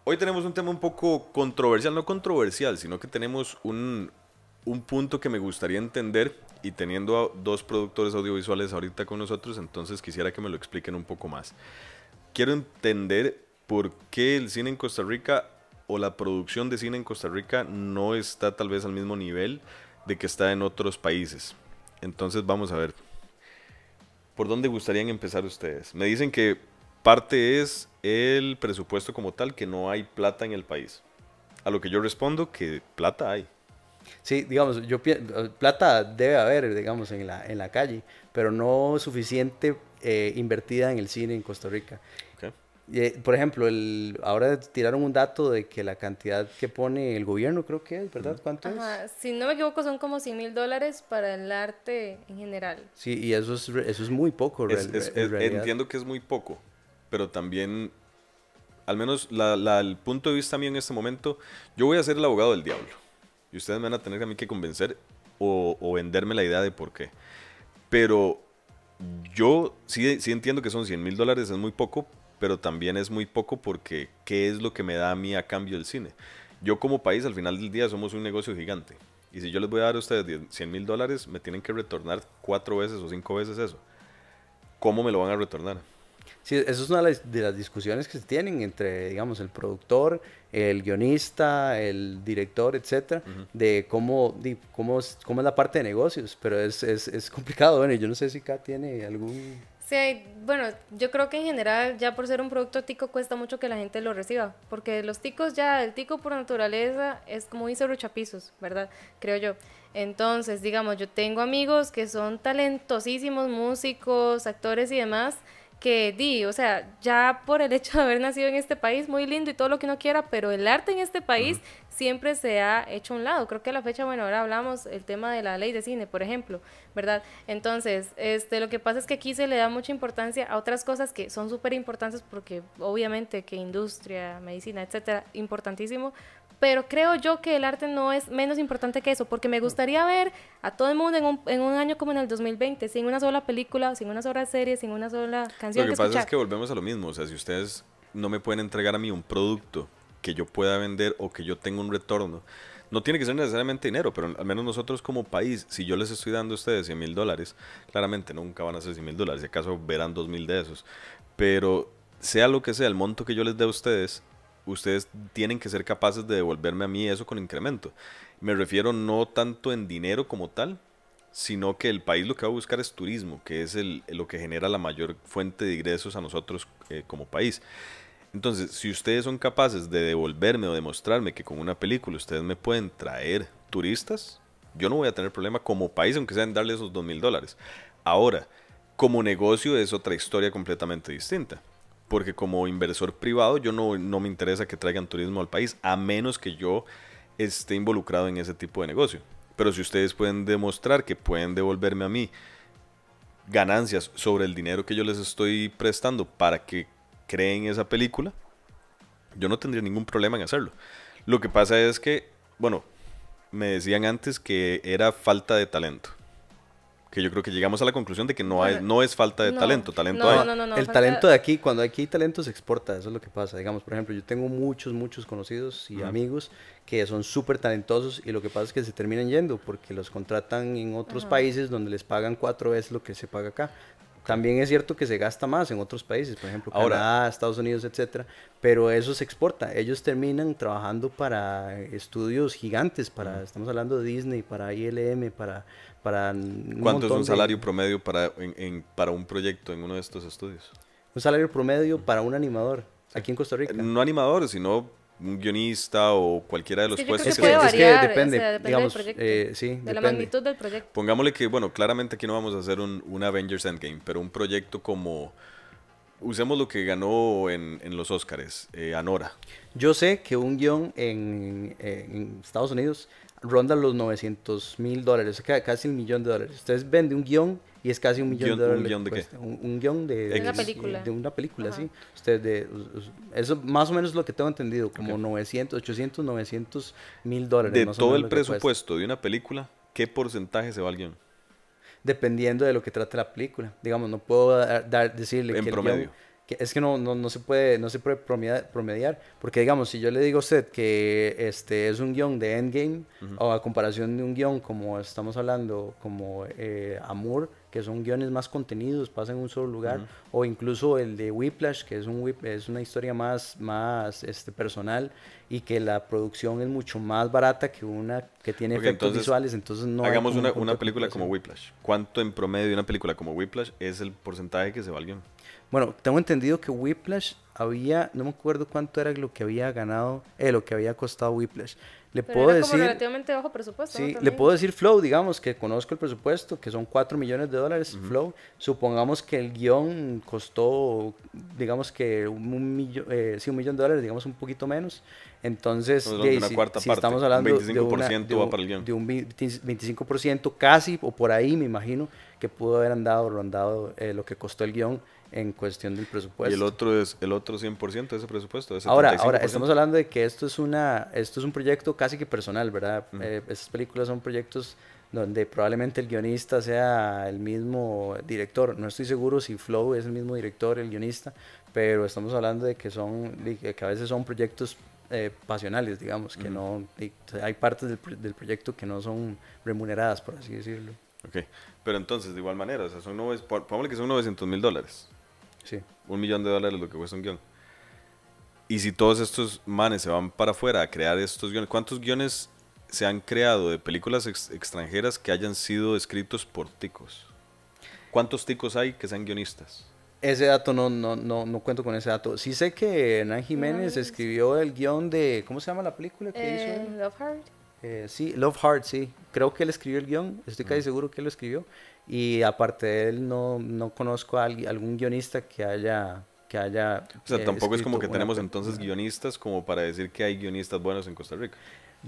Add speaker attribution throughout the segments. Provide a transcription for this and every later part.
Speaker 1: Hoy tenemos un tema un poco controversial, no controversial, sino que tenemos un punto que me gustaría entender y teniendo a dos productores audiovisuales ahorita con nosotros, entonces quisiera que me lo expliquen un poco más. Quiero entender por qué el cine en Costa Rica o la producción de cine en Costa Rica no está tal vez al mismo nivel de que está en otros países. Entonces vamos a ver, ¿por dónde gustarían empezar ustedes? Me dicen que parte es el presupuesto como tal, que no hay plata en el país. A lo que yo respondo que plata hay.
Speaker 2: Sí, digamos, plata debe haber, digamos, en la calle, pero no suficiente invertida en el cine en Costa Rica.
Speaker 1: ¿Ok?
Speaker 2: Por ejemplo, ahora tiraron un dato de que la cantidad que pone el gobierno, creo que es, ¿verdad?
Speaker 1: Ujú.
Speaker 2: ¿Cuánto es?
Speaker 3: Ajá, si no me equivoco son como $100,000 para el arte en general.
Speaker 2: Sí, y eso es muy poco en realidad.
Speaker 1: Entiendo que es muy poco, pero también, al menos el punto de vista mío en este momento, yo voy a ser el abogado del diablo. Y ustedes me van a tener a mí que convencer o venderme la idea de por qué. Pero yo sí entiendo que son $100,000, es muy poco, pero también es muy poco porque ¿qué es lo que me da a mí a cambio del cine? Yo como país al final del día somos un negocio gigante. Y si yo les voy a dar a ustedes $100,000, me tienen que retornar 4 veces o 5 veces eso. ¿Cómo me lo van a retornar?
Speaker 2: Sí, eso es una de las discusiones que se tienen entre, digamos, el productor, el guionista, el director, etcétera,
Speaker 1: Ujú.
Speaker 2: de cómo es la parte de negocios, pero es complicado. Bueno, y yo no sé si acá tiene algún...
Speaker 3: Sí, bueno, yo creo que en general ya por ser un producto tico cuesta mucho que la gente lo reciba, porque los ticos ya, el tico por naturaleza es como dice Ruchapizos, ¿verdad? Creo yo. Entonces, digamos, yo tengo amigos que son talentosísimos músicos, actores y demás, que di, o sea, ya por el hecho de haber nacido en este país, muy lindo y todo lo que uno quiera, pero el arte en este país
Speaker 1: Ujú.
Speaker 3: siempre se ha hecho a un lado. Creo que a la fecha, bueno, ahora hablamos el tema de la ley de cine, por ejemplo, ¿verdad? Entonces, lo que pasa es que aquí se le da mucha importancia a otras cosas que son súper importantes porque obviamente que industria, medicina, etcétera, importantísimo, pero creo yo que el arte no es menos importante que eso, porque me gustaría ver a todo el mundo en un año como en el 2020, sin una sola película, sin una sola serie, sin una sola
Speaker 1: Lo
Speaker 3: canción que
Speaker 1: que pasa es
Speaker 3: escuchar.
Speaker 1: que volvemos a lo mismo. O sea, si ustedes no me pueden entregar a mí un producto que yo pueda vender o que yo tenga un retorno, no tiene que ser necesariamente dinero, pero al menos nosotros como país, si yo les estoy dando a ustedes $100,000, claramente nunca van a ser $100,000, si acaso verán 2,000 de esos. Pero sea lo que sea, el monto que yo les dé a ustedes, ustedes tienen que ser capaces de devolverme a mí eso con incremento. Me refiero no tanto en dinero como tal, sino que el país lo que va a buscar es turismo, que es lo que genera la mayor fuente de ingresos a nosotros como país. Entonces, si ustedes son capaces de devolverme o demostrarme que con una película ustedes me pueden traer turistas, yo no voy a tener problema como país, aunque sea en darle esos $2,000. Ahora, como negocio es otra historia completamente distinta. Porque como inversor privado yo no me interesa que traigan turismo al país, a menos que yo esté involucrado en ese tipo de negocio. Pero si ustedes pueden demostrar que pueden devolverme a mí ganancias sobre el dinero que yo les estoy prestando para que creen esa película, yo no tendría ningún problema en hacerlo. Lo que pasa es que, bueno, me decían antes que era falta de talento. Que yo creo que llegamos a la conclusión de que
Speaker 3: Bueno,
Speaker 1: no es falta de
Speaker 3: no,
Speaker 1: talento, talento hay.
Speaker 3: no,
Speaker 2: No,
Speaker 3: no, no, no,
Speaker 2: el talento
Speaker 3: falta...
Speaker 2: de aquí, cuando aquí hay talento se exporta, eso es lo que pasa. Digamos, por ejemplo, yo tengo muchos conocidos y
Speaker 1: Ujú.
Speaker 2: amigos que son súper talentosos y lo que pasa es que se terminan yendo porque los contratan en otros
Speaker 3: Ajá.
Speaker 2: países donde les pagan 4 veces lo que se paga acá.
Speaker 1: Ok.
Speaker 2: También es cierto que se gasta más en otros países, por ejemplo,
Speaker 1: Ahora,
Speaker 2: Canadá, Estados Unidos, etcétera, pero eso se exporta. Ellos terminan trabajando para estudios gigantes,
Speaker 1: ujú,
Speaker 2: estamos hablando de Disney, para ILM, para un
Speaker 1: ¿cuánto es un
Speaker 2: montón
Speaker 1: salario
Speaker 2: de,
Speaker 1: promedio para un proyecto en uno de estos estudios?
Speaker 2: un salario promedio para un animador
Speaker 1: Sí.
Speaker 2: aquí en Costa Rica.
Speaker 1: No animadores, sino un guionista o cualquiera de
Speaker 3: Es
Speaker 1: los
Speaker 3: que yo creo que
Speaker 1: puestos
Speaker 2: Es
Speaker 1: que
Speaker 2: que,
Speaker 3: puede
Speaker 1: se...
Speaker 2: es que
Speaker 3: variar, o
Speaker 2: depende,
Speaker 3: sea, depende del
Speaker 2: digamos,
Speaker 3: proyecto,
Speaker 2: sí,
Speaker 3: de la
Speaker 2: depende.
Speaker 3: magnitud del proyecto.
Speaker 1: Pongámosle que, bueno, claramente aquí no vamos a hacer un Avengers Endgame, pero un proyecto como... Usemos lo que ganó en los Oscars, Anora.
Speaker 2: Yo sé que un guión en Estados Unidos ronda los $900,000, casi $1,000,000. Ustedes venden un guión y es casi $1,000,000
Speaker 1: ¿Un
Speaker 2: lo que
Speaker 1: guión de qué?
Speaker 2: cuesta. Un guión
Speaker 3: De una
Speaker 1: X.
Speaker 3: película.
Speaker 2: de una película,
Speaker 3: Ajá.
Speaker 2: sí. Eso más o menos es lo que tengo entendido,
Speaker 1: Ok.
Speaker 2: como 900, 800, $900,000,
Speaker 1: De
Speaker 2: más o
Speaker 1: todo
Speaker 2: menos
Speaker 1: el
Speaker 2: lo que cuesta.
Speaker 1: presupuesto de una película, ¿qué porcentaje se va al guión?
Speaker 2: Dependiendo de lo que trate la película. Digamos, no puedo decirle
Speaker 1: En
Speaker 2: que el guión
Speaker 1: promedio.
Speaker 2: es que no se puede promediar, porque digamos, si yo le digo a usted que es un guión de Endgame, o a comparación de un guión como estamos hablando, como Amour, que son guiones más contenidos, pasan en un solo lugar, o incluso el de Whiplash, que es una historia más personal, y que la producción es mucho más barata que una que tiene efectos visuales, entonces no
Speaker 1: hagamos
Speaker 2: hay como
Speaker 1: una película como Whiplash. ¿Cuánto en promedio de una película como Whiplash es el porcentaje que se va al guión?
Speaker 2: Bueno, tengo entendido que Whiplash no me acuerdo cuánto era lo que había ganado, lo que había costado Whiplash. Le
Speaker 3: Pero
Speaker 2: puedo
Speaker 3: era
Speaker 2: decir,
Speaker 3: como relativamente bajo presupuesto, ¿no?
Speaker 2: sí, le
Speaker 3: También.
Speaker 2: puedo decir Flow, digamos, que conozco el presupuesto, que son $4 millones, Flow. Supongamos que el guión costó, digamos que un millón, sí, $1 millón, digamos un poquito menos. Entonces,
Speaker 1: de una cuarta
Speaker 2: si
Speaker 1: parte,
Speaker 2: estamos
Speaker 1: un
Speaker 2: hablando
Speaker 1: 25% va para el guión.
Speaker 2: de un 25% casi, o por ahí me imagino, que pudo haber rondado lo que costó el guión en cuestión del presupuesto.
Speaker 1: Y el otro 100% de ese presupuesto, ese
Speaker 2: Ahora, estamos hablando de que esto es un proyecto casi que personal, ¿verdad? Esas películas son proyectos donde probablemente el guionista sea el mismo director. No estoy seguro si Flow es el mismo director, el guionista, pero estamos hablando de que a veces son proyectos pasionales, digamos, que hay partes del proyecto que no son remuneradas, por así decirlo.
Speaker 1: Ok, pero entonces, de igual manera, o sea, pongámosle que son $900,000.
Speaker 2: Sí.
Speaker 1: $1 millón lo que cuesta un guión. Y si todos estos manes se van para afuera a crear estos guiones, ¿cuántos guiones se han creado de películas extranjeras que hayan sido escritos por ticos? ¿Cuántos ticos hay que sean guionistas?
Speaker 2: Ese dato no cuento con ese dato. Sí sé que Hernán Jiménez escribió el guión de, ¿cómo se llama la película que hizo él?
Speaker 3: Love Heart.
Speaker 2: Sí, Love Heart, sí. Creo que él escribió el guión, estoy casi seguro que él lo escribió. Y aparte de él, no conozco a algún guionista que haya
Speaker 1: O sea, tampoco es como que
Speaker 2: escrito
Speaker 1: tenemos entonces guionistas como para decir que hay guionistas buenos en Costa Rica.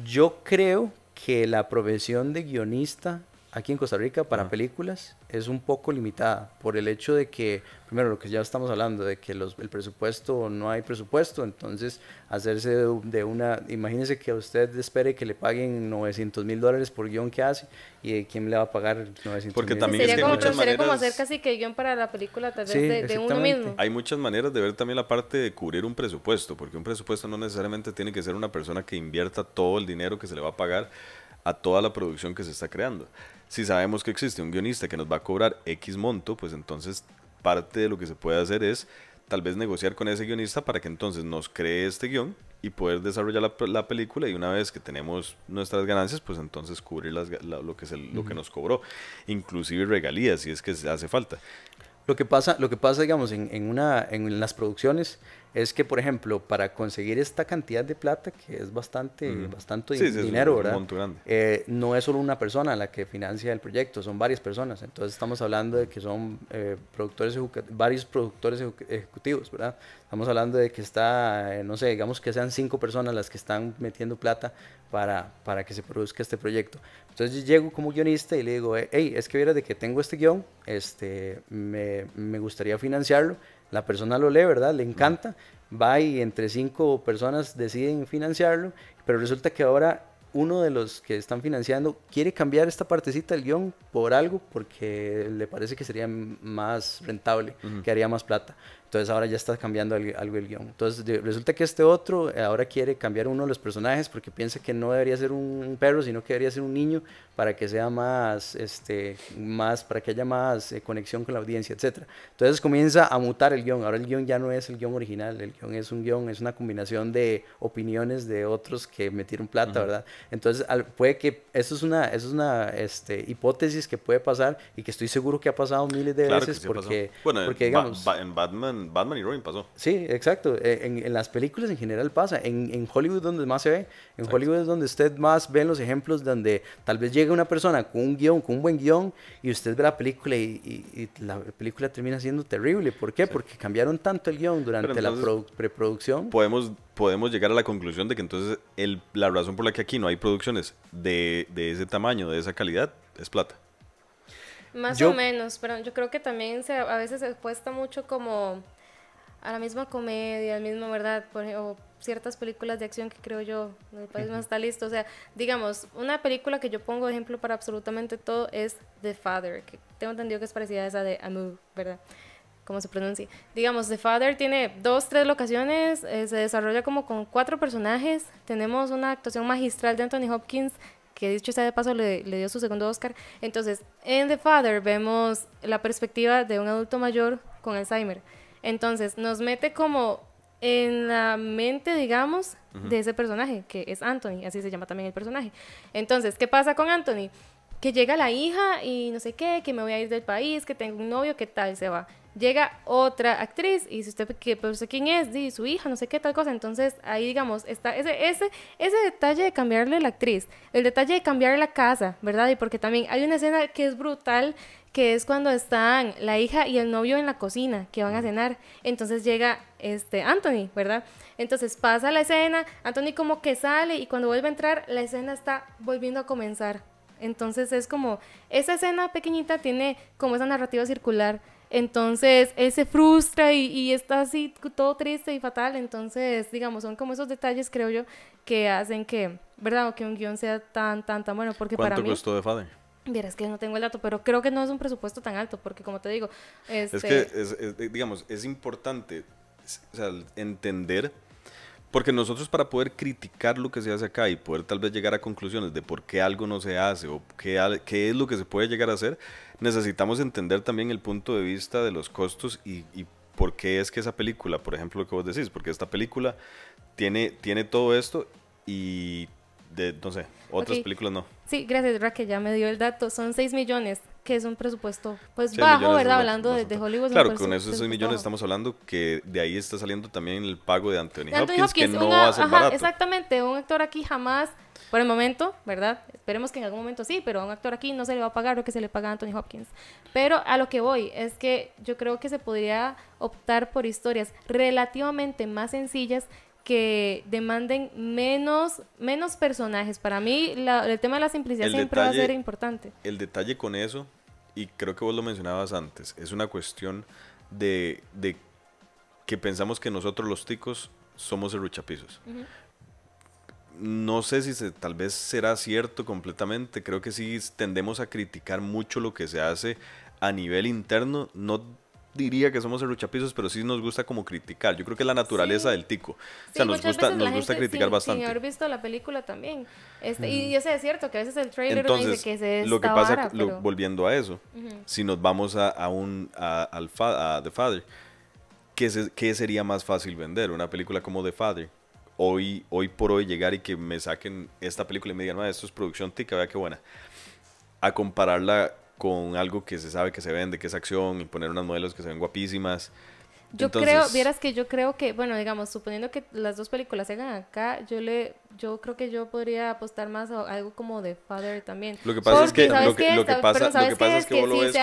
Speaker 2: Yo creo que la profesión de guionista aquí en Costa Rica para películas es un poco limitada por el hecho de que, primero, lo que ya estamos hablando, de que el presupuesto, no hay presupuesto, entonces hacerse de una, imagínese que a usted espere que le paguen $900,000 por guión que hace, y ¿quién le va a pagar 900,000?
Speaker 1: Porque también es que hay muchas
Speaker 3: sería como
Speaker 1: maneras.
Speaker 3: hacer casi que guión para la película, tal vez
Speaker 2: Sí,
Speaker 3: de uno
Speaker 2: exactamente.
Speaker 3: mismo.
Speaker 1: Hay muchas maneras de ver también la parte de cubrir un presupuesto, porque un presupuesto no necesariamente tiene que ser una persona que invierta todo el dinero que se le va a pagar a toda la producción que se está creando. Si sabemos que existe un guionista que nos va a cobrar X monto, pues entonces parte de lo que se puede hacer es tal vez negociar con ese guionista para que entonces nos cree este guión y poder desarrollar la película, y una vez que tenemos nuestras ganancias, pues entonces cubrir lo que nos cobró, inclusive regalías si es que hace falta.
Speaker 2: Lo que pasa, digamos, en las producciones es que, por ejemplo, para conseguir esta cantidad de plata, que es bastante dinero,
Speaker 1: es un
Speaker 2: ¿verdad?
Speaker 1: monto grande.
Speaker 2: No es solo una persona la que financia el proyecto, son varias personas. Entonces estamos hablando de que son varios productores ejecutivos, ¿verdad? Estamos hablando de que no sé, digamos que sean 5 personas las que están metiendo plata para que se produzca este proyecto. Entonces yo llego como guionista y le digo, hey, es que vieras de que tengo este guión, me gustaría financiarlo. La persona lo lee, ¿verdad? Le encanta, va y entre 5 personas deciden financiarlo, pero resulta que ahora uno de los que están financiando quiere cambiar esta partecita del guión por algo porque le parece que sería más rentable, que haría más plata. Entonces ahora ya está cambiando algo el guión. Entonces resulta que este otro ahora quiere cambiar uno de los personajes porque piensa que no debería ser un perro, sino que debería ser un niño para que sea para que haya más conexión con la audiencia, etcétera. Entonces comienza a mutar el guión. Ahora el guión ya no es el guión original, el guión es una combinación de opiniones de otros que metieron plata, ¿verdad? Entonces puede que eso es una hipótesis que puede pasar y que estoy seguro que ha pasado miles de veces porque digamos
Speaker 1: en Batman y Robin pasó.
Speaker 2: Sí, exacto. En las películas en general pasa. En Hollywood es donde más se ve. En Hollywood es donde usted más ve los ejemplos donde tal vez llega una persona con un buen guión, y usted ve la película y la película termina siendo terrible. ¿Por qué? Sí. Porque cambiaron tanto el guión durante la preproducción.
Speaker 1: Podemos llegar a la conclusión de que entonces la razón por la que aquí no hay producciones de ese tamaño, de esa calidad, es plata.
Speaker 3: Más o menos, pero yo creo que también a veces se apuesta mucho como a la misma comedia, al mismo, ¿verdad? O ciertas películas de acción que creo yo, el país no está listo. O sea, digamos, una película que yo pongo de ejemplo para absolutamente todo es The Father, que tengo entendido que es parecida a esa de Amour, ¿verdad? cómo se pronuncia. Digamos, The Father tiene 2, 3 locaciones, se desarrolla como con 4 personajes. Tenemos una actuación magistral de Anthony Hopkins, que dicho sea de paso le dio su segundo Oscar. Entonces, en The Father vemos la perspectiva de un adulto mayor con Alzheimer. Entonces, nos mete como en la mente, digamos, de ese personaje, que es Anthony, así se llama también el personaje. Entonces, ¿qué pasa con Anthony? Que llega la hija y no sé qué, que me voy a ir del país, que tengo un novio, ¿qué tal? Se va. Llega otra actriz y dice usted, pero usted quién es, di, su hija, no sé qué, tal cosa. Entonces ahí, digamos, está ese detalle de cambiarle la actriz, el detalle de cambiar la casa, ¿verdad? Y porque también hay una escena que es brutal, que es cuando están la hija y el novio en la cocina, que van a cenar. Entonces llega Anthony, ¿verdad? Entonces pasa la escena, Anthony como que sale y cuando vuelve a entrar, la escena está volviendo a comenzar. Entonces es como, esa escena pequeñita tiene como esa narrativa circular. Entonces él se frustra y está así todo triste y fatal. Entonces, digamos, son como esos detalles, creo yo, que hacen que, ¿verdad? O que un guión sea tan bueno. Porque para mí...
Speaker 1: ¿Cuánto costó The Father?
Speaker 3: Vieras que no tengo el dato, pero creo que no es un presupuesto tan alto, porque como te digo...
Speaker 1: Es que, digamos, es importante, o sea, entender... Porque nosotros para poder criticar lo que se hace acá y poder tal vez llegar a conclusiones de por qué algo no se hace o qué es lo que se puede llegar a hacer, necesitamos entender también el punto de vista de los costos y por qué es que esa película, por ejemplo, lo que vos decís, porque esta película tiene todo esto y, no sé, otras películas no.
Speaker 3: Sí, gracias, Raquel, ya me dio el dato. Son 6 millones, que es un presupuesto pues
Speaker 1: 6
Speaker 3: bajo,
Speaker 1: millones
Speaker 3: ¿verdad? Hablando de Hollywood.
Speaker 1: Claro, con esos 6 millones estamos hablando que de ahí está saliendo también el pago de Anthony Hopkins, que no va a ser barato.
Speaker 3: Exactamente, un actor aquí jamás, por el momento, ¿verdad? Esperemos que en algún momento sí, pero a un actor aquí no se le va a pagar lo que se le paga a Anthony Hopkins. Pero a lo que voy es que yo creo que se podría optar por historias relativamente más sencillas que demanden menos personajes. Para mí, el tema de la simplicidad siempre va a ser importante.
Speaker 1: El detalle con eso, y creo que vos lo mencionabas antes, es una cuestión de que pensamos que nosotros los ticos somos serruchapizos. No sé si tal vez será cierto completamente, creo que sí tendemos a criticar mucho lo que se hace a nivel interno, no diría que somos serruchapizos, pero sí nos gusta como criticar. Yo creo que es la naturaleza del tico. O sea, nos gusta criticar bastante.
Speaker 3: Sin haber visto la película también. Y yo sé, es cierto que a veces el trailer
Speaker 1: entonces,
Speaker 3: uno dice que se
Speaker 1: lo que pasa,
Speaker 3: vara, pero...
Speaker 1: volviendo a eso, si nos vamos a The Father, ¿qué sería más fácil vender? Una película como The Father. Hoy por hoy llegar y que me saquen esta película y me digan, esto es producción tica, vea qué buena. A compararla con algo que se sabe que se vende, que es acción, y poner unas modelos que se ven guapísimas.
Speaker 3: Yo creo que, bueno, digamos, suponiendo que las dos películas se hagan acá, yo creo que yo podría apostar más a algo como The Father también.
Speaker 1: Lo que pasa es que
Speaker 3: si se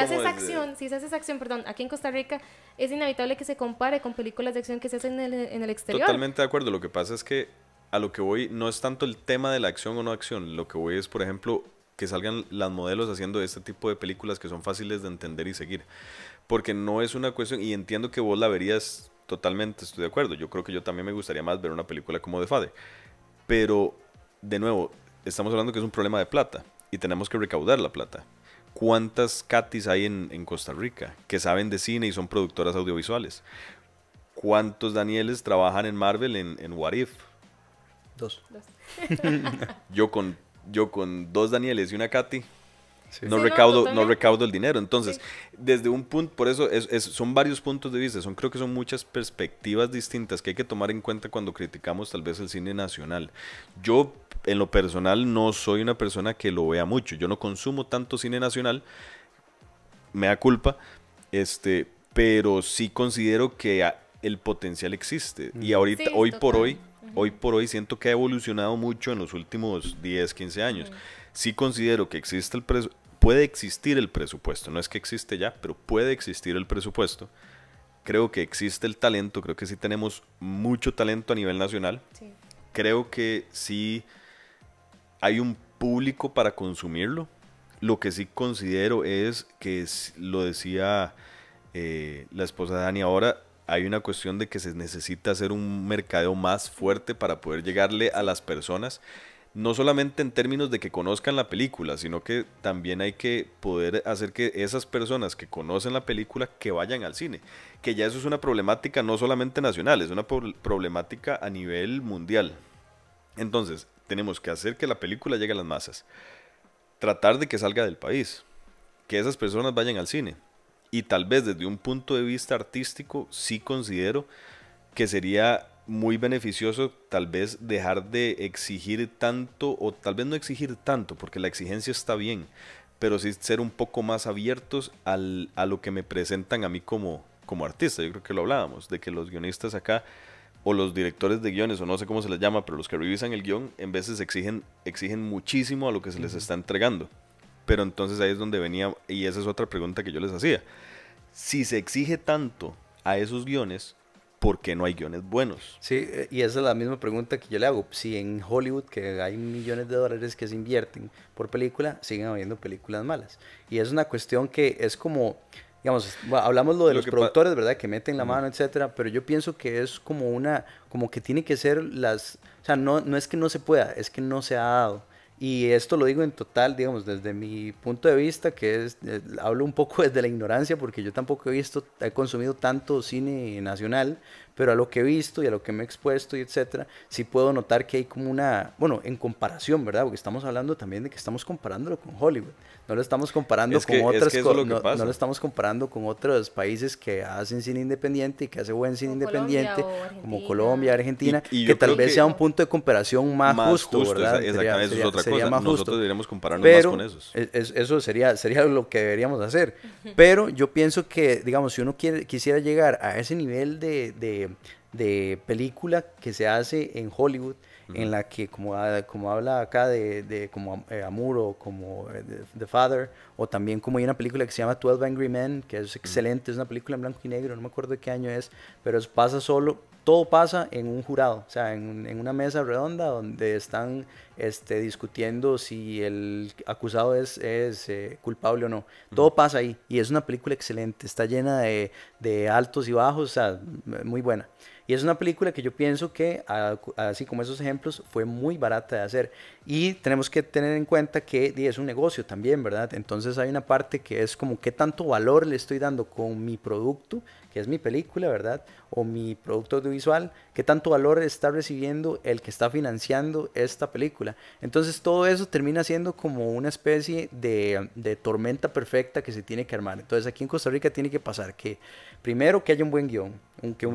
Speaker 3: hace acción, aquí en Costa Rica es inevitable que se compare con películas de acción que se hacen en el exterior.
Speaker 1: Totalmente de acuerdo. Lo que pasa es que a lo que voy no es tanto el tema de la acción o no acción. Lo que voy es, por ejemplo, que salgan las modelos haciendo este tipo de películas que son fáciles de entender y seguir. Porque no es una cuestión, y entiendo que vos la verías totalmente, estoy de acuerdo. Yo creo que yo también me gustaría más ver una película como The Father. Pero, de nuevo, estamos hablando que es un problema de plata y tenemos que recaudar la plata. ¿Cuántas Katis hay en Costa Rica que saben de cine y son productoras audiovisuales? ¿Cuántos Danieles trabajan en Marvel en What If?
Speaker 2: 2.
Speaker 1: Yo con 2 Danieles y una Katy,
Speaker 2: sí.
Speaker 1: no recaudo el dinero. Entonces, desde un punto, por eso son varios puntos de vista, creo que son muchas perspectivas distintas que hay que tomar en cuenta cuando criticamos tal vez el cine nacional. Yo, en lo personal, no soy una persona que lo vea mucho. Yo no consumo tanto cine nacional, me da culpa, pero sí considero que el potencial existe. Y ahorita, hoy por hoy siento que ha evolucionado mucho en los últimos 10, 15 años. Sí considero que puede existir el presupuesto, no es que existe ya, pero puede existir el presupuesto. Creo que existe el talento, creo que sí tenemos mucho talento a nivel nacional. Sí. Creo que sí hay un público para consumirlo. Lo que sí considero es que, lo decía la esposa de Dani ahora, hay una cuestión de que se necesita hacer un mercadeo más fuerte para poder llegarle a las personas. no solamente en términos de que conozcan la película, sino que también hay que poder hacer que esas personas que conocen la película que vayan al cine, que ya eso es una problemática no solamente nacional, es una problemática a nivel mundial. Entonces, tenemos que hacer que la película llegue a las masas, tratar de que salga del país, que esas personas vayan al cine. Y tal vez desde un punto de vista artístico sí considero que sería muy beneficioso tal vez dejar de exigir tanto, o tal vez no exigir tanto, porque la exigencia está bien, pero sí ser un poco más abiertos a lo que me presentan a mí como artista. Yo creo que lo hablábamos, de que los guionistas acá, o los directores de guiones, o no sé cómo se les llama, pero los que revisan el guión, en veces exigen muchísimo a lo que se les está entregando. Pero entonces ahí es donde venía, y esa es otra pregunta que yo les hacía. Si se exige tanto a esos guiones, ¿por qué no hay guiones buenos?
Speaker 2: Sí, y esa es la misma pregunta que yo le hago. Si en Hollywood, que hay millones de dólares que se invierten por película, siguen habiendo películas malas. Y es una cuestión que es como, digamos, hablamos lo de los productores, ¿verdad? Que meten la mano, etcétera, pero yo pienso que es como como que tiene que ser o sea, no es que no se pueda, es que no se ha dado. Y esto lo digo en total, digamos, desde mi punto de vista, que es, hablo un poco desde la ignorancia, porque yo tampoco he consumido tanto cine nacional, pero a lo que he visto y a lo que me he expuesto y etcétera, sí puedo notar que hay como bueno, en comparación, ¿verdad? Porque estamos hablando también de que estamos comparándolo con Hollywood, no lo estamos comparando con otras cosas, no lo estamos comparando con otros países que hacen cine independiente y que hacen buen cine independiente, como Colombia, Argentina,
Speaker 1: y
Speaker 2: que tal vez sea un punto de comparación más justo, ¿verdad?
Speaker 1: Exactamente, eso es otra cosa. Nosotros deberíamos compararnos
Speaker 2: pero
Speaker 1: más con esos.
Speaker 2: Eso sería lo que deberíamos hacer. Pero yo pienso que, digamos, si uno quisiera llegar a ese nivel de película que se hace en Hollywood, en la que, como habla acá de como Amour, o como The Father, o también como hay una película que se llama 12 Angry Men, que es excelente, es una película en blanco y negro, no me acuerdo de qué año es, pero todo pasa en un jurado, o sea, en una mesa redonda donde están discutiendo si el acusado es culpable o no. Todo pasa ahí, y es una película excelente, está llena de altos y bajos, o sea, muy buena. Y es una película que yo pienso que, así como esos ejemplos, fue muy barata de hacer. Y tenemos que tener en cuenta que es un negocio también, ¿verdad? Entonces hay una parte que es como qué tanto valor le estoy dando con mi producto, que es mi película, ¿verdad? O mi producto audiovisual, qué tanto valor está recibiendo el que está financiando esta película. Entonces todo eso termina siendo como una especie de tormenta perfecta que se tiene que armar. Entonces aquí en Costa Rica tiene que pasar que, primero, que haya un buen guión,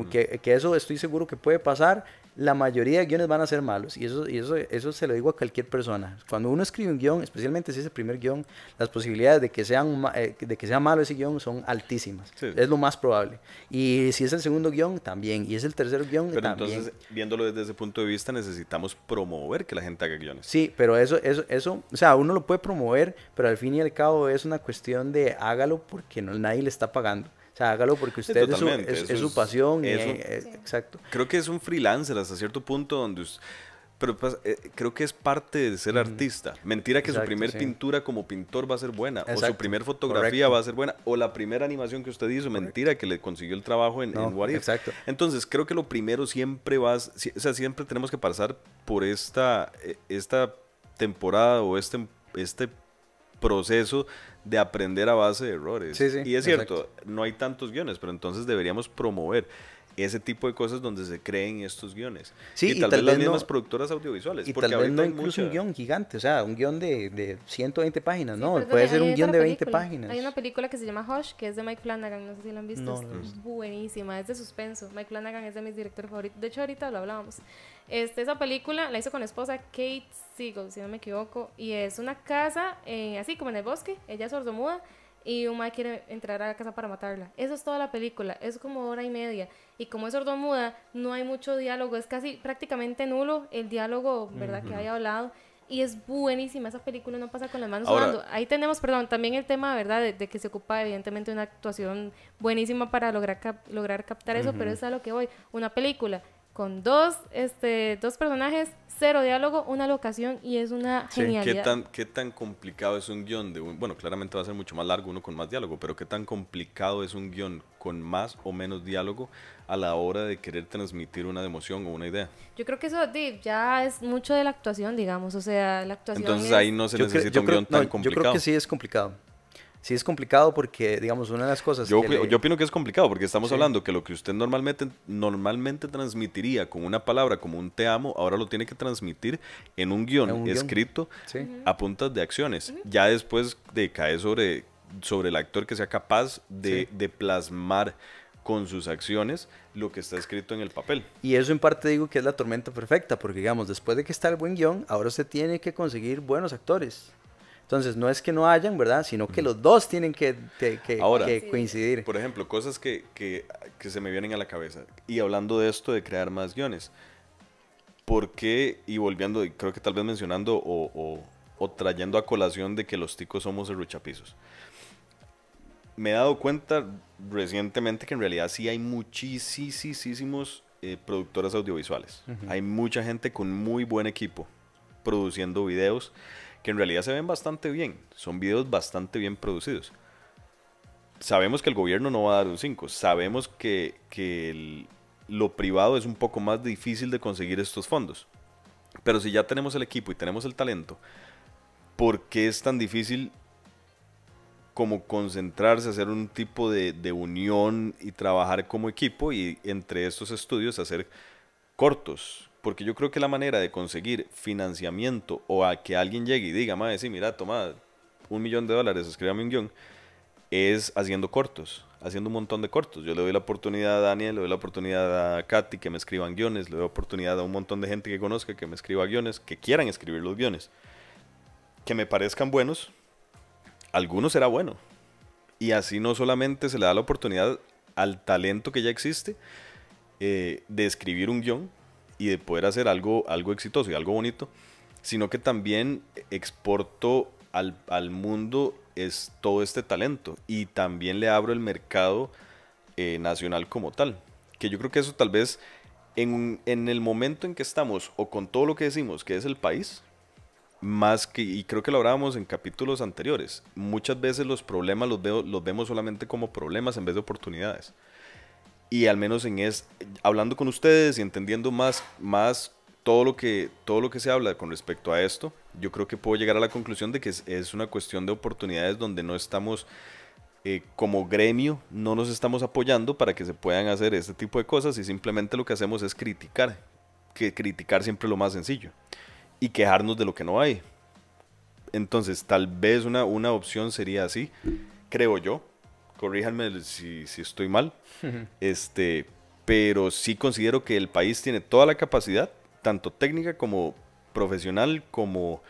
Speaker 2: que eso estoy seguro que puede pasar. La mayoría de guiones van a ser malos, y eso se lo digo a cualquier persona. Cuando uno escribe un guión, especialmente si es el primer guión, las posibilidades de que sea malo ese guión son altísimas. Sí. Es lo más probable. Y si es el segundo guión, también. Y es el tercer guión,
Speaker 1: pero
Speaker 2: también.
Speaker 1: Entonces, viéndolo desde ese punto de vista, necesitamos promover que la gente haga guiones.
Speaker 2: Sí, pero eso, o sea, uno lo puede promover, pero al fin y al cabo es una cuestión de hágalo porque nadie le está pagando. O sea, hágalo porque usted es su pasión. Exacto.
Speaker 1: Creo que es un freelancer hasta cierto punto donde... Pero creo que es parte de ser artista. Mentira que su primer pintura como pintor va a ser buena. O su primer fotografía va a ser buena. O la primera animación que usted hizo. Mentira que le consiguió el trabajo en What If.
Speaker 2: Exacto.
Speaker 1: Entonces creo que lo primero siempre siempre tenemos que pasar por esta temporada o este proceso de aprender a base de errores.
Speaker 2: Sí,
Speaker 1: y es cierto, no hay tantos guiones, pero entonces deberíamos promover ese tipo de cosas donde se creen estos guiones.
Speaker 2: Sí,
Speaker 1: y tal vez las mismas productoras audiovisuales.
Speaker 2: Y tal vez no incluso un guión gigante, o sea, un guión de 120 páginas, sí, no, puede ser un guión de 20 páginas.
Speaker 3: Hay una película que se llama Hush, que es de Mike Flanagan, no sé si la han visto, no, es buenísima, es de suspenso. Mike Flanagan es de mis directores favoritos, de hecho ahorita lo hablábamos. Esa película la hizo con la esposa Kate Siegel, si no me equivoco, y es una casa así como en el bosque, ella es sordomuda, y un mae quiere entrar a la casa para matarla. Eso es toda la película, es como 1 hora y media. Y como es sordomuda, no hay mucho diálogo, es casi prácticamente nulo el diálogo, ¿verdad? Que haya hablado. Y es buenísima, esa película no pasa con las manos sonando. Ahí tenemos, también el tema, ¿verdad? De que se ocupa evidentemente una actuación buenísima para lograr captar eso, pero es a lo que voy. Una película con dos personajes, cero diálogo, una locación y es una genialidad.
Speaker 1: ¿Qué tan complicado es un guión bueno, claramente va a ser mucho más largo uno con más diálogo, pero qué tan complicado es un guión con más o menos diálogo a la hora de querer transmitir una emoción o una idea?
Speaker 3: Yo creo que eso ya es mucho de la actuación, digamos, o sea, la actuación
Speaker 1: Entonces ahí no se necesita un guión tan complicado.
Speaker 2: Yo creo que sí es complicado. Sí es complicado porque, digamos, una de las cosas
Speaker 1: yo opino que es complicado porque estamos hablando que lo que usted normalmente transmitiría con una palabra como un te amo, ahora lo tiene que transmitir en un guión escrito a puntas de acciones. Ya después cae sobre el actor que sea capaz de plasmar con sus acciones lo que está escrito en el papel.
Speaker 2: Y eso en parte digo que es la tormenta perfecta, porque digamos, después de que está el buen guión, ahora usted tiene que conseguir buenos actores. Entonces, no es que no hayan, ¿verdad? Sino que los dos tienen que coincidir.
Speaker 1: Por ejemplo, cosas que se me vienen a la cabeza. Y hablando de esto de crear más guiones, ¿por qué? Y volviendo, creo que tal vez mencionando o trayendo a colación de que los ticos somos serruchapisos. Me he dado cuenta recientemente que en realidad sí hay muchísimos productoras audiovisuales. Hay mucha gente con muy buen equipo produciendo videos que en realidad se ven bastante bien. Son videos bastante bien producidos. Sabemos que el gobierno no va a dar un 5. Sabemos que lo privado es un poco más difícil de conseguir estos fondos. Pero si ya tenemos el equipo y tenemos el talento, ¿por qué es tan difícil como concentrarse, hacer un tipo de unión y trabajar como equipo y entre estos estudios hacer cortos? Porque yo creo que la manera de conseguir financiamiento o a que alguien llegue y diga, madre, sí, mira, toma $1.000.000, escríbame un guión, es haciendo cortos, haciendo un montón de cortos. Yo le doy la oportunidad a Daniel, le doy la oportunidad a Katy que me escriban guiones, le doy la oportunidad a un montón de gente que conozca que me escriba guiones, que quieran escribir los guiones, que me parezcan buenos, algunos será bueno. Y así no solamente se le da la oportunidad al talento que ya existe de escribir un guión, y de poder hacer algo exitoso y algo bonito, sino que también exporto al mundo todo este talento y también le abro el mercado nacional como tal. Que yo creo que eso tal vez en el momento en que estamos o con todo lo que decimos que es el país, y creo que lo hablábamos en capítulos anteriores, muchas veces los problemas los vemos solamente como problemas en vez de oportunidades. Y al menos hablando con ustedes y entendiendo más todo lo que se habla con respecto a esto, yo creo que puedo llegar a la conclusión de que es una cuestión de oportunidades donde no estamos, como gremio, no nos estamos apoyando para que se puedan hacer este tipo de cosas y simplemente lo que hacemos es criticar siempre lo más sencillo y quejarnos de lo que no hay. Entonces, tal vez una opción sería así, creo yo. Corríjanme si estoy mal, pero sí considero que el país tiene toda la capacidad, tanto técnica como profesional, como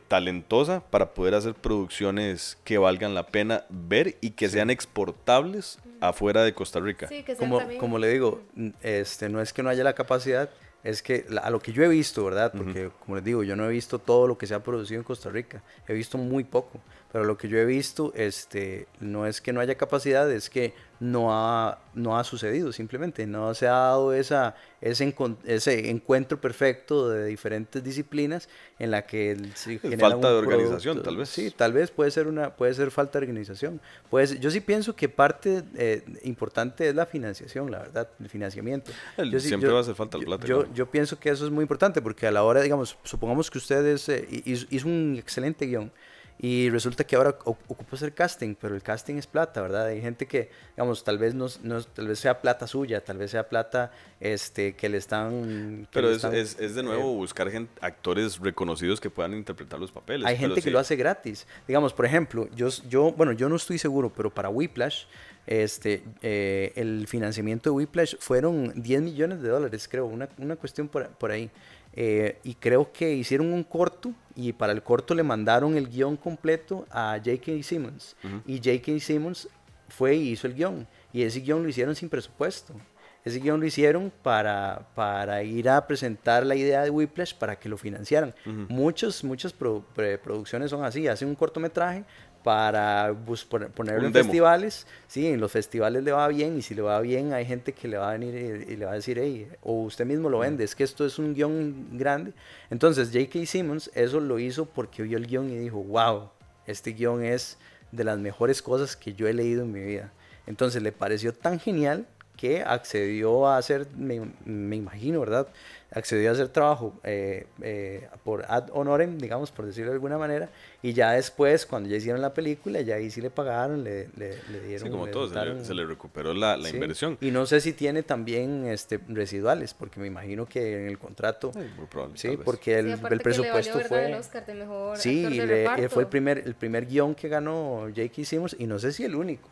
Speaker 1: talentosa, para poder hacer producciones que valgan la pena ver y que sean exportables afuera de Costa Rica.
Speaker 3: Sí, que sean
Speaker 2: como le digo, no es que no haya la capacidad, es que a lo que yo he visto, ¿verdad? Porque, como les digo, yo no he visto todo lo que se ha producido en Costa Rica, he visto muy poco, pero lo que yo he visto, no es que no haya capacidad, es que no ha sucedido, simplemente, no se ha dado ese encuentro perfecto de diferentes disciplinas en la que se genera
Speaker 1: falta de organización, tal vez.
Speaker 2: Sí, tal vez puede ser falta de organización. Yo sí pienso que parte importante es la financiación, la verdad, el financiamiento.
Speaker 1: Siempre va a hacer falta el plata.
Speaker 2: Yo pienso que eso es muy importante porque a la hora, digamos, supongamos que ustedes hizo un excelente guión y resulta que ahora ocupa hacer casting, pero el casting es plata, ¿verdad? Hay gente que, digamos, tal vez tal vez sea plata suya, tal vez sea plata que le están...
Speaker 1: Pero es de nuevo buscar actores reconocidos que puedan interpretar los papeles.
Speaker 2: Hay gente que lo hace gratis. Digamos, por ejemplo, yo no estoy seguro, pero para Whiplash, el financiamiento de Whiplash fueron $10 millones, creo, una cuestión por ahí. Y creo que hicieron un corto y para el corto le mandaron el guión completo a J.K. Simmons. Y J.K. Simmons fue y hizo el guión. Y ese guión lo hicieron sin presupuesto. ese guión lo hicieron para ir a presentar la idea de Whiplash para que lo financiaran. Muchas producciones son así, hacen un cortometraje para ponerlo en festivales, sí, en los festivales le va bien, y si le va bien hay gente que le va a venir y le va a decir, hey, o usted mismo lo vende, es que esto es un guión grande. Entonces J.K. Simmons eso lo hizo porque vio el guión y dijo, wow, este guión es de las mejores cosas que yo he leído en mi vida. Entonces le pareció tan genial que accedió a hacer, me imagino, ¿verdad? Accedió a hacer trabajo por ad honorem, digamos, por decirlo de alguna manera, y ya después, cuando ya hicieron la película, ya ahí sí le pagaron, le dieron...
Speaker 1: Sí, como todo, se le recuperó la
Speaker 2: sí,
Speaker 1: inversión.
Speaker 2: y no sé si tiene también residuales, porque me imagino que en el contrato...
Speaker 1: Muy probable,
Speaker 2: sí, porque el presupuesto fue...
Speaker 3: El Oscar de mejor
Speaker 2: sí,
Speaker 3: actor de
Speaker 2: fue
Speaker 3: reparto.
Speaker 2: el primer guión que ganó J.K. Simmons, y no sé si el único.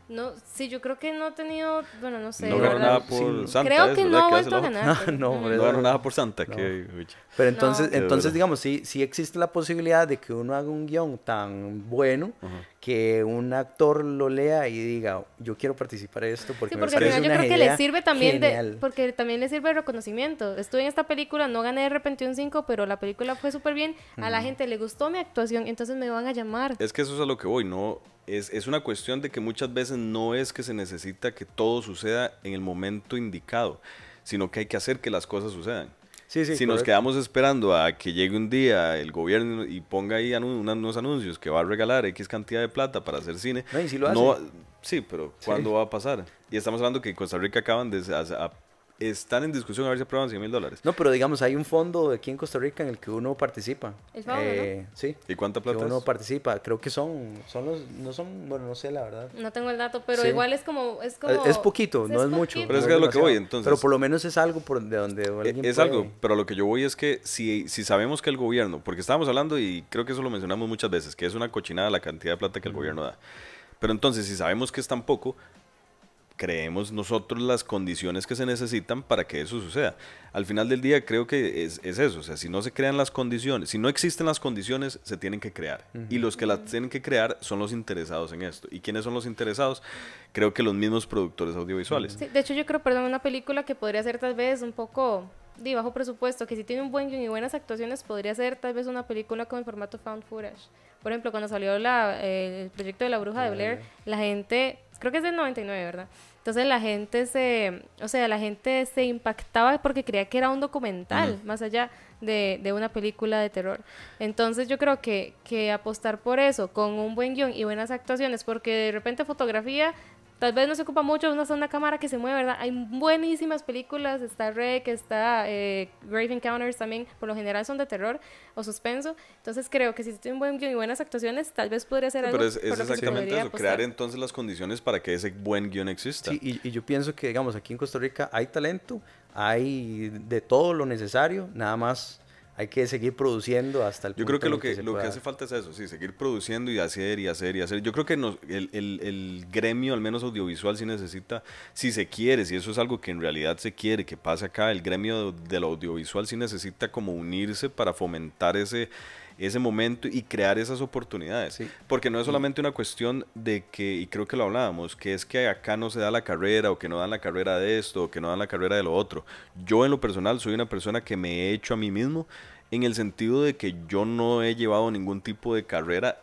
Speaker 3: No, sí, yo creo que no ha tenido, bueno, no sé.
Speaker 1: No ganó nada por Santa.
Speaker 3: Creo que no ha
Speaker 1: ¿verdad?
Speaker 3: vuelto a ganar. pero-
Speaker 2: No,
Speaker 1: No ganó nada por Santa.
Speaker 2: No.
Speaker 1: Pero
Speaker 2: Pero entonces
Speaker 1: duro.
Speaker 2: digamos, sí existe la posibilidad de que uno haga un guión tan bueno que un actor lo lea y diga, yo quiero participar en esto porque
Speaker 3: Sí,
Speaker 2: me
Speaker 3: porque al
Speaker 2: parece
Speaker 3: final yo
Speaker 2: una
Speaker 3: creo que le
Speaker 2: idea
Speaker 3: sirve también
Speaker 2: genial.
Speaker 3: porque también le sirve de reconocimiento. Estuve en esta película, no gané de repente un 5, pero la película fue súper bien. A la gente le gustó mi actuación, entonces me van a llamar.
Speaker 1: Es que eso es a lo que voy, ¿no? Es una cuestión de que muchas veces no es que se necesita que todo suceda en el momento indicado, sino que hay que hacer que las cosas sucedan.
Speaker 2: Sí,
Speaker 1: Si nos
Speaker 2: correcto.
Speaker 1: quedamos esperando a que llegue un día el gobierno y ponga ahí unos anuncios que va a regalar X cantidad de plata para hacer cine,
Speaker 2: No, y sí lo hace.
Speaker 1: sí, pero ¿cuándo va a pasar? Y estamos hablando que en Costa Rica acaban de están en discusión a ver si aprueban $100,000.
Speaker 2: No, pero digamos, hay un fondo aquí en Costa Rica en el que uno participa.
Speaker 3: El FAO, ¿no?
Speaker 2: Sí.
Speaker 1: ¿Y cuánta
Speaker 2: Que
Speaker 1: plata
Speaker 2: uno
Speaker 1: es?
Speaker 2: participa. Creo que no son, bueno, no sé la verdad.
Speaker 3: No tengo el dato, pero
Speaker 2: Sí.
Speaker 3: igual es como...
Speaker 2: Es poquito,
Speaker 3: sí,
Speaker 2: no es mucho.
Speaker 3: poquito.
Speaker 1: Pero es
Speaker 2: no
Speaker 1: que es lo que voy,
Speaker 2: demasiado.
Speaker 1: entonces.
Speaker 2: Pero por lo menos es algo de donde alguien
Speaker 1: Es
Speaker 2: puede-
Speaker 1: algo, pero lo que yo voy es que si sabemos que el gobierno, porque estábamos hablando y creo que eso lo mencionamos muchas veces, que es una cochinada la cantidad de plata que el gobierno da. Pero entonces, si sabemos que es tan poco, creemos nosotros las condiciones que se necesitan para que eso suceda. Al final del día creo que es eso, o sea, si no se crean las condiciones, si no existen las condiciones, se tienen que crear. Y los que las tienen que crear son los interesados en esto. ¿Y quiénes son los interesados? Creo que los mismos productores audiovisuales.
Speaker 3: Sí, de hecho yo creo, perdón, una película que podría ser tal vez un poco de bajo presupuesto, que si tiene un buen guion y buenas actuaciones, podría ser tal vez una película con el formato found footage. Por ejemplo, cuando salió el proyecto de La Bruja de Blair, la gente, creo que es del 99, ¿verdad? Entonces la gente se impactaba porque creía que era un documental, más allá de una película de terror. Entonces yo creo que apostar por eso, con un buen guión y buenas actuaciones, porque de repente fotografía tal vez no se ocupa mucho una cámara que se mueve, ¿verdad? Hay buenísimas películas, está Rec, está Grave Encounters también, por lo general son de terror o suspenso. Entonces creo que si tiene un buen guión y buenas actuaciones, tal vez podría ser algo
Speaker 1: Pero es
Speaker 3: por lo que se
Speaker 1: exactamente
Speaker 3: podría
Speaker 1: eso,
Speaker 3: apostar.
Speaker 1: crear entonces las condiciones para que ese buen guión exista.
Speaker 2: Sí, y yo pienso que, digamos, aquí en Costa Rica hay talento, hay de todo lo necesario, nada más hay que seguir produciendo hasta el punto
Speaker 1: Yo creo que
Speaker 2: en
Speaker 1: lo
Speaker 2: el
Speaker 1: que,
Speaker 2: se
Speaker 1: lo que
Speaker 2: pueda.
Speaker 1: hace falta es eso, sí, seguir produciendo y hacer y hacer y hacer. Yo creo que el gremio, al menos audiovisual, sí necesita, si se quiere, si eso es algo que en realidad se quiere, que pase acá, el gremio del audiovisual sí necesita como unirse para fomentar ese momento y crear esas oportunidades.
Speaker 2: Sí.
Speaker 1: Porque no es solamente una cuestión de que, y creo que lo hablábamos, que es que acá no se da la carrera o que no dan la carrera de esto o que no dan la carrera de lo otro. Yo en lo personal soy una persona que me he hecho a mí mismo en el sentido de que yo no he llevado ningún tipo de carrera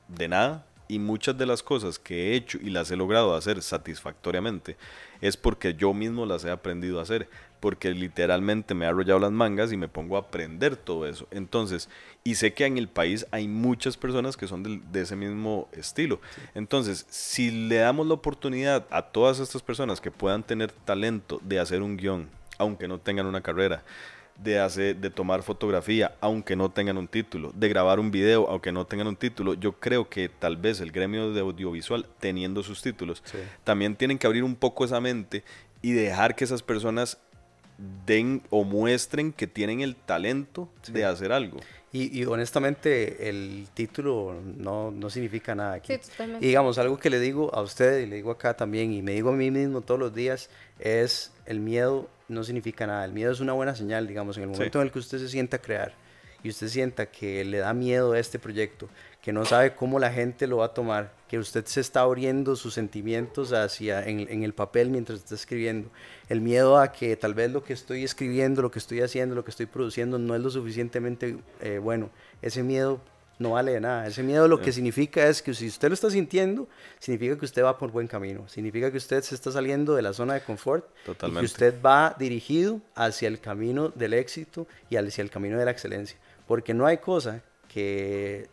Speaker 1: de nada y muchas de las cosas que he hecho y las he logrado hacer satisfactoriamente es porque yo mismo las he aprendido a hacer, porque literalmente me he arrollado las mangas y me pongo a aprender todo eso. Entonces, y sé que en el país hay muchas personas que son de ese mismo estilo. Entonces, si le damos la oportunidad a todas estas personas que puedan tener talento de hacer un guión, aunque no tengan una carrera, de tomar fotografía, aunque no tengan un título, de grabar un video, aunque no tengan un título, yo creo que tal vez el gremio de audiovisual, teniendo sus títulos,
Speaker 2: Sí.
Speaker 1: también tienen que abrir un poco esa mente y dejar que esas personas den o muestren que tienen el talento de hacer algo.
Speaker 2: Y honestamente el título no significa nada aquí.
Speaker 3: Sí, totalmente.
Speaker 2: Y digamos, algo que le digo a usted y le digo acá también y me digo a mí mismo todos los días es el miedo no significa nada. El miedo es una buena señal, digamos, en el momento en el que usted se sienta a crear y usted sienta que le da miedo a este proyecto, que no sabe cómo la gente lo va a tomar, que usted se está abriendo sus sentimientos en el papel mientras está escribiendo, el miedo a que tal vez lo que estoy escribiendo, lo que estoy haciendo, lo que estoy produciendo no es lo suficientemente bueno, ese miedo no vale de nada. Ese miedo lo que significa es que si usted lo está sintiendo, significa que usted va por buen camino. Significa que usted se está saliendo de la zona de confort.
Speaker 1: Totalmente.
Speaker 2: Y que usted va dirigido hacia el camino del éxito y hacia el camino de la excelencia. Porque no hay cosa que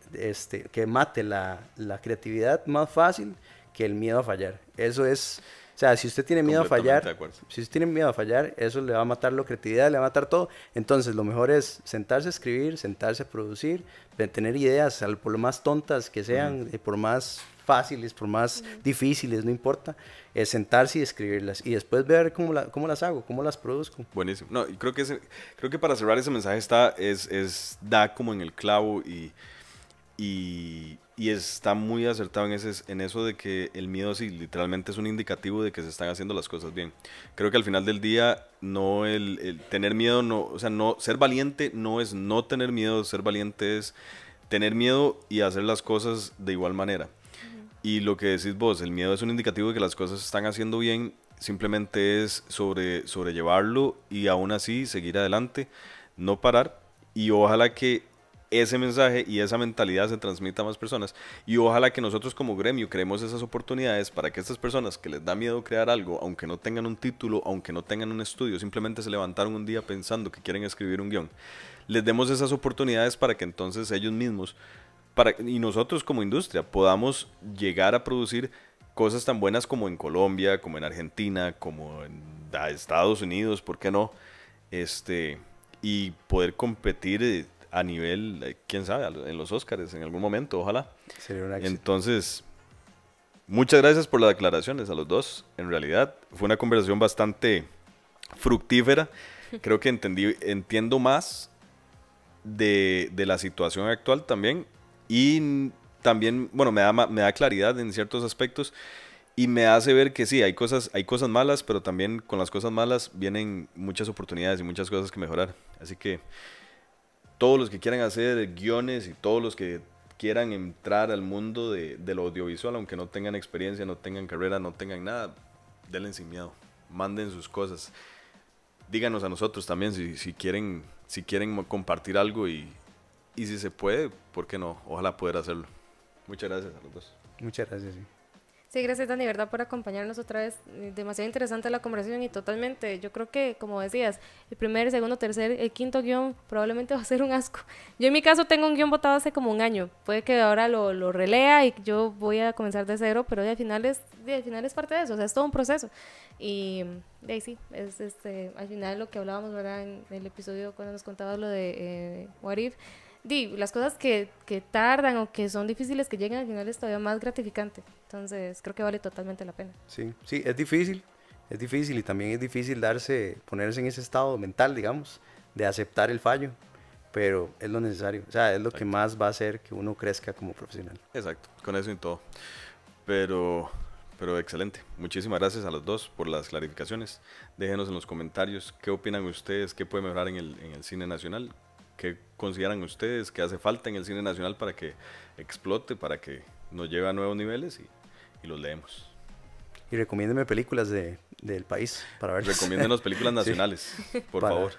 Speaker 2: mate la creatividad más fácil que el miedo a fallar. Eso es... O sea, si usted tiene miedo a fallar, eso le va a matar la creatividad, le va a matar todo. Entonces, lo mejor es sentarse a escribir, sentarse a producir, tener ideas, por lo más tontas que sean, por más fáciles, por más difíciles, no importa, es sentarse y escribirlas. Y después ver cómo las hago, cómo las produzco.
Speaker 1: Buenísimo. No, y creo que para cerrar ese mensaje da como en el clavo y está muy acertado en eso de que el miedo sí literalmente es un indicativo de que se están haciendo las cosas bien. Creo que al final del día no el tener miedo, no, o sea, no ser valiente no es no tener miedo, ser valiente es tener miedo y hacer las cosas de igual manera. Y lo que decís vos, el miedo es un indicativo de que las cosas se están haciendo bien, simplemente es sobrellevarlo y aún así seguir adelante, no parar, y ojalá que ese mensaje y esa mentalidad se transmita a más personas, y ojalá que nosotros como gremio creemos esas oportunidades para que estas personas que les da miedo crear algo, aunque no tengan un título, aunque no tengan un estudio, simplemente se levantaron un día pensando que quieren escribir un guión, les demos esas oportunidades para que entonces ellos mismos y nosotros como industria podamos llegar a producir cosas tan buenas como en Colombia, como en Argentina, como en Estados Unidos, ¿por qué no? Y poder competir a nivel, quién sabe, en los Oscars en algún momento, ojalá.
Speaker 2: Sería un éxito.
Speaker 1: Entonces, muchas gracias por las declaraciones a los dos. En realidad, fue una conversación bastante fructífera. Creo que entiendo más de la situación actual también. Y también, bueno, me da claridad en ciertos aspectos y me hace ver que sí, hay cosas malas, pero también con las cosas malas vienen muchas oportunidades y muchas cosas que mejorar. Así que todos los que quieran hacer guiones y todos los que quieran entrar al mundo de lo audiovisual, aunque no tengan experiencia, no tengan carrera, no tengan nada, denle sin miedo, manden sus cosas. Díganos a nosotros también si quieren compartir algo y si se puede, ¿por qué no? Ojalá poder hacerlo. Muchas gracias a los dos.
Speaker 2: Muchas gracias, sí.
Speaker 3: Sí, gracias Dani, verdad, por acompañarnos otra vez. Demasiado interesante la conversación y totalmente, yo creo que, como decías, el primer, el segundo, tercer, el quinto guión probablemente va a ser un asco. Yo en mi caso tengo un guión botado hace como un año. Puede que ahora lo relea y yo voy a comenzar de cero, pero al final es parte de eso, o sea, es todo un proceso. Y de ahí sí, es al final lo que hablábamos, ¿verdad? En el episodio cuando nos contabas lo de What If, las cosas que tardan o que son difíciles que lleguen al final es todavía más gratificante. Entonces creo que vale totalmente la pena.
Speaker 2: Sí, es difícil y también es difícil ponerse en ese estado mental, digamos, de aceptar el fallo, pero es lo necesario, o sea, es lo que más va a hacer que uno crezca como profesional.
Speaker 1: Exacto, con eso y todo. Pero excelente. Muchísimas gracias a los dos por las clarificaciones. Déjenos en los comentarios qué opinan ustedes, qué puede mejorar en el cine nacional. ¿Qué consideran ustedes que hace falta en el cine nacional para que explote, para que nos lleve a nuevos niveles y los leemos?
Speaker 2: Y recomiéndeme películas del país para ver.
Speaker 1: Recomiéndenos películas nacionales, sí, por favor.